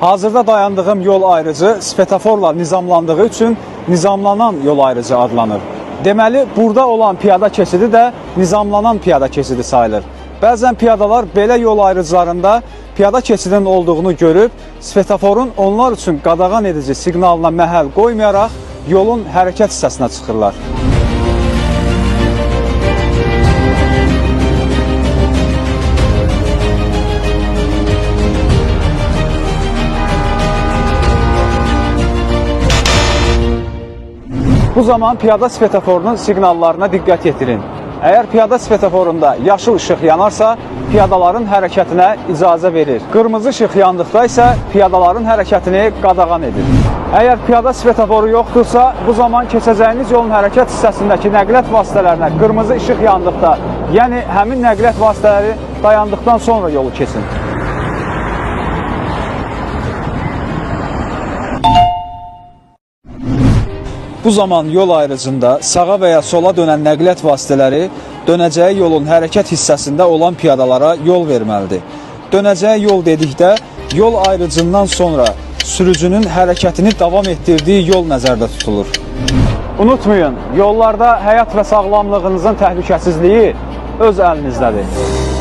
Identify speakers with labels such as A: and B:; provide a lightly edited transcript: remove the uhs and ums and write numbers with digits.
A: Hazırda dayandığım yol ayrıcı svetoforla nizamlandığı üçün nizamlanan yol ayrıcı adlanır. Deməli, burada olan piyada keçidi də nizamlanan piyada keçidi sayılır. Bəzən piyadalar belə yol ayrıcılarında piyada keçidinin olduğunu görüb, svetoforun onlar üçün qadağan edici siqnalına məhəl qoymayaraq yolun hərəkət hissəsinə çıxırlar. Bu zaman piyada svetoforunun siqnallarına diqqət yetirin. Əgər piyada svetoforunda yaşıl işıq yanarsa, piyadaların hərəkətinə icazə verir. Qırmızı işıq yandıqda isə piyadaların hərəkətini qadağan edir. Əgər piyada svetoforu yoxdursa, bu zaman keçəcəyiniz yolun hərəkət hissəsindəki nəqliyyat vasitələrinə qırmızı işıq yandıqda, yəni həmin nəqliyyat vasitələri dayandıqdan sonra yolu keçin. Bu zaman yol ayrıcında sağa və ya sola dönən nəqliyyat vasitələri dönəcəyi yolun hərəkət hissəsində olan piyadalara yol verməlidir. Dönəcəyi yol dedikdə, yol ayrıcından sonra sürücünün hərəkətini davam etdirdiyi yol nəzərdə tutulur. Unutmayın, yollarda həyat və sağlamlığınızın təhlükəsizliyi öz əlinizdədir.